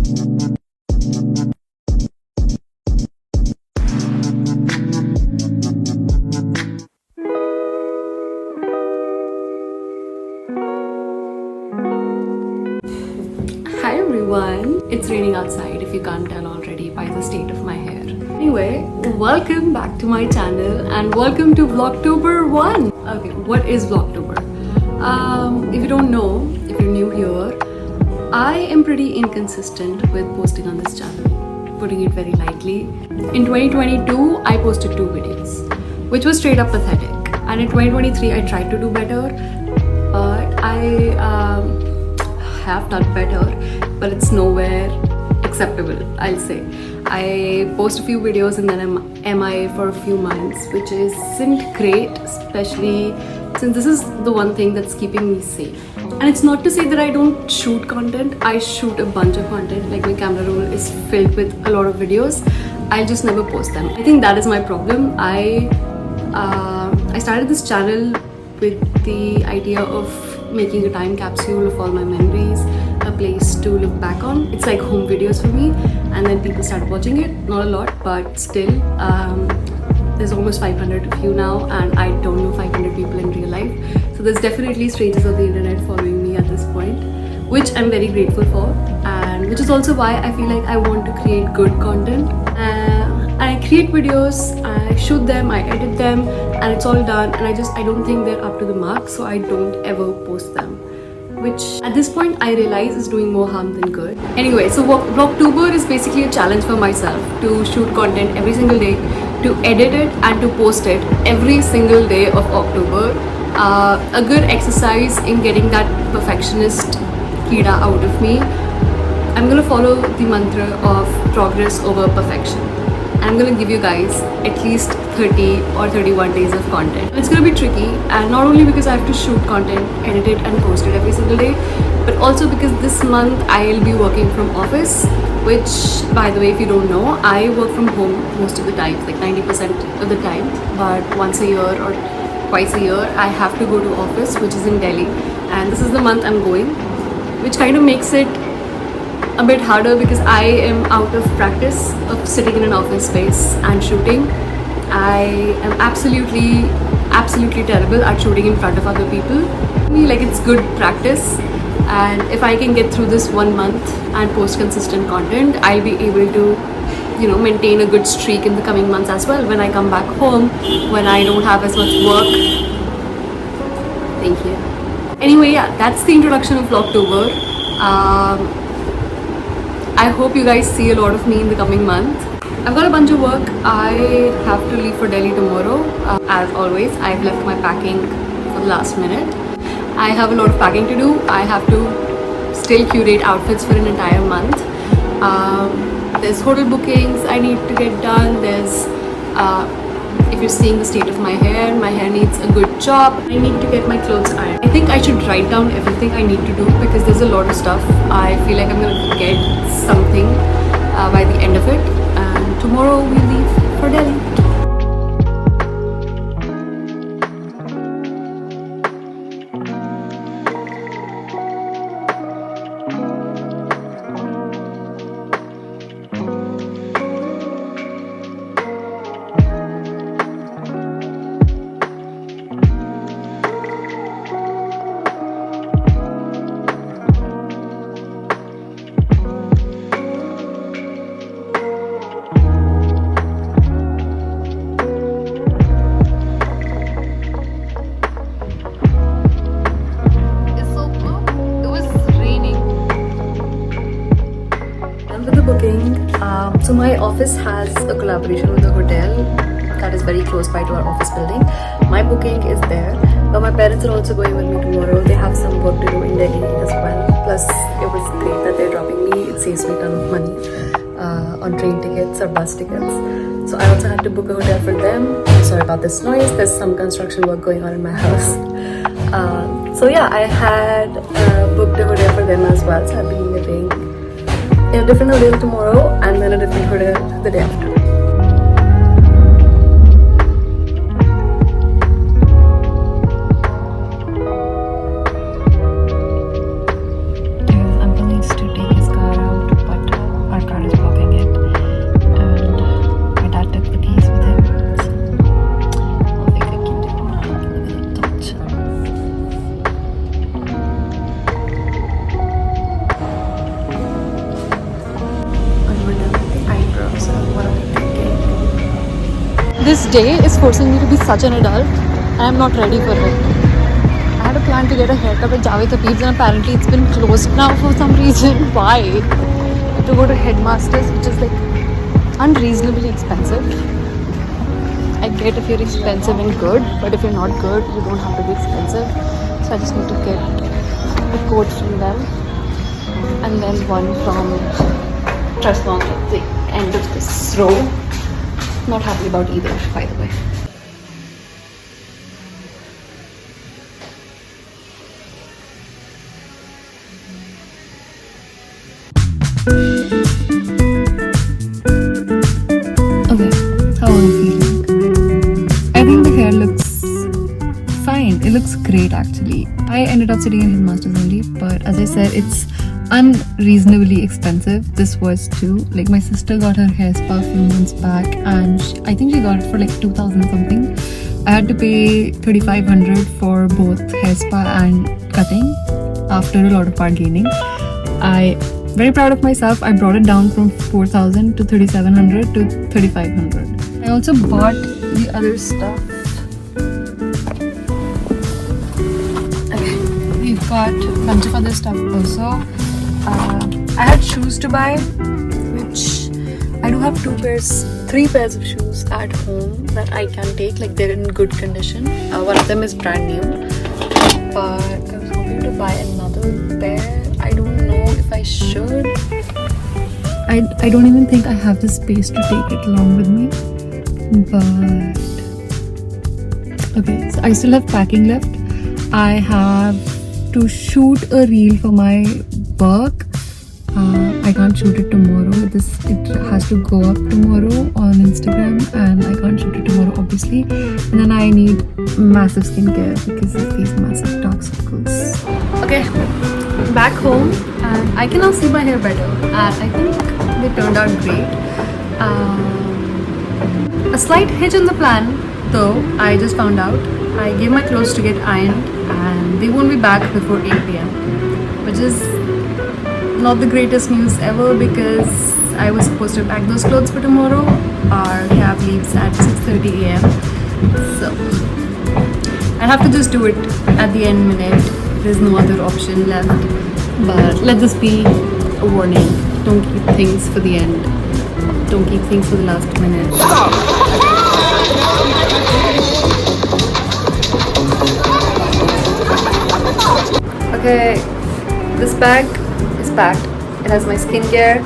Hi everyone, it's raining outside if you can't tell already by the state of my hair. Anyway, welcome back to my channel and welcome to Vlogtober 1. Okay, what is Vlogtober? If you don't know, if you're new here, I am pretty inconsistent with posting on this channel, putting it very lightly. In 2022, I posted 2 videos, which was straight up pathetic. And in 2023, I tried to do better, but I have done better, but it's nowhere acceptable, I'll say. I post a few videos and then I'm MIA for a few months, which isn't great, especially since this is the one thing that's keeping me safe. And it's not to say that I don't shoot content. I shoot a bunch of content, like my camera roll is filled with a lot of videos. I'll just never post them. I think that is my problem. I started this channel with the idea of making a time capsule of all my memories, a place to look back on. It's like home videos for me, and then people started watching it. Not a lot, but still, there's almost 500 of you now, and I don't know 500 people in real life. So there's definitely strangers of the internet following me at this point, which I'm very grateful for, and which is also why I feel like I want to create good content. I create videos, I shoot them, I edit them, and it's all done, and I don't think they're up to the mark, so I don't ever post them, which at this point I realize is doing more harm than good. Anyway, so Vlogtober is basically a challenge for myself to shoot content every single day, to edit it and to post it every single day of October. A good exercise in getting that perfectionist kida out of me. I'm gonna follow the mantra of progress over perfection. I'm gonna give you guys at least 30 or 31 days of content. It's gonna be tricky, and not only because I have to shoot content, edit it and post it every single day, but also because this month I'll be working from office, which, by the way, if you don't know, I work from home most of the time, like 90% of the time, but once a year or twice a year I have to go to office, which is in Delhi, and this is the month I'm going, which kind of makes it a bit harder because I am out of practice of sitting in an office space and shooting. I am absolutely terrible at shooting in front of other people. Like, it's good practice, and if I can get through this 1 month and post consistent content, I'll be able to, maintain a good streak in the coming months as well when I come back home, when I don't have as much work. Thank you. Anyway, yeah, that's the introduction of Vlogtober. I hope you guys see a lot of me in the coming month. I've got a bunch of work. I have to leave for Delhi tomorrow. As always, I've left my packing for the last minute. I have a lot of packing to do. I have to still curate outfits for an entire month. There's hotel bookings I need to get done. There's, if you're seeing the state of my hair needs a good job. I need to get my clothes ironed. I think I should write down everything I need to do because there's a lot of stuff. I feel like I'm gonna forget something by the end of it. And tomorrow we leave for Delhi. So my office has a collaboration with a hotel that is very close by to our office building. My booking is there, but my parents are also going with me tomorrow. They have some work to do in Delhi as well. Plus, it was great that they're dropping me. It saves me a ton of money on train tickets or bus tickets. So I also had to book a hotel for them. Sorry about this noise. There's some construction work going on in my house. So yeah, I had booked a hotel for them as well. So I'll be living in a different hotel tomorrow and then a different hotel the day after. Uncle needs to take his car out, but This day is forcing me to be such an adult. I am not ready for it. I had a plan to get a haircut at Javed Habib's and apparently it's been closed now for some reason. Why? I have to go to Headmasters, which is like unreasonably expensive. I get if you're expensive and good, but if you're not good, you don't have to be expensive. So I just need to get a coat from them and then one from Tresson at the end of this row. Not happy about either, by the way. Okay, how are you feeling? I think the hair looks fine. It looks great actually. I ended up sitting in Headmasters only, but as I said, it's unreasonably expensive. This was too. Like my sister got her hair spa a few months back and I think she got it for like 2,000 something. I had to pay 3,500 for both hair spa and cutting after a lot of bargaining. I very proud of myself. I brought it down from 4,000 to 3,700 to 3,500. I also bought the other stuff. Okay, we've got a bunch of other stuff also. I had shoes to buy, which I do have 3 pairs of shoes at home that I can take, like they're in good condition. One of them is brand new, but I was hoping to buy another pair. I don't know if I should. I don't even think I have the space to take it along with me, but okay, so I still have packing left. I have to shoot a reel for my work. I can't shoot it tomorrow. It has to go up tomorrow on Instagram and I can't shoot it tomorrow obviously. And then I need massive skincare because of these massive dark circles. Okay, back home and I can now see my hair better and I think they turned out great. A slight hitch in the plan though, I just found out. I gave my clothes to get ironed and they won't be back before 8 p.m. which is not the greatest news ever because I was supposed to pack those clothes for tomorrow. Our cab leaves at 6:30 a.m. So I'll have to just do it at the end minute. There's no other option left. But let this be a warning. Don't keep things for the end. Don't keep things for the last minute. Okay, this bag is packed. It has my skincare,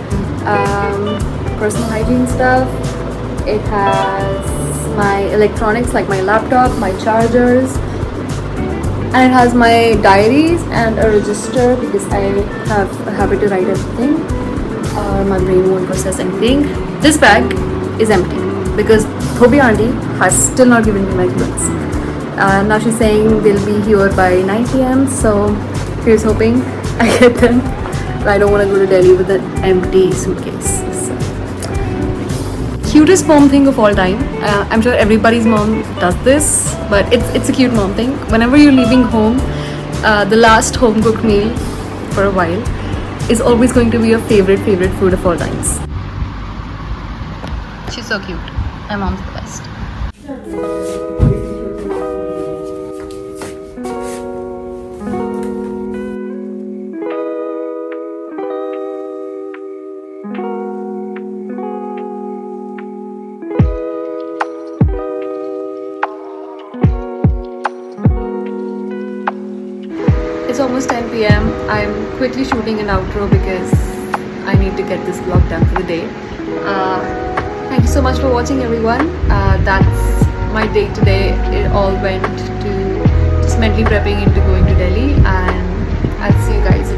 personal hygiene stuff. It has my electronics like my laptop, my chargers, and it has my diaries and a register because I have a habit to write everything or my brain won't process anything. This bag is empty because Thobi auntie has still not given me my clothes. Now she's saying they'll be here by 9 p.m. So here's hoping I get them. I don't want to go to Delhi with an empty suitcase. So. Cutest mom thing of all time. I'm sure everybody's mom does this, but it's a cute mom thing. Whenever you're leaving home, the last home cooked meal for a while is always going to be your favorite food of all times. She's so cute. My mom's the best. It's almost 10 p.m. I'm quickly shooting an outro because I need to get this vlog done for the day. Thank you so much for watching, everyone. That's my day today. It all went to just mentally prepping into going to Delhi, and I'll see you guys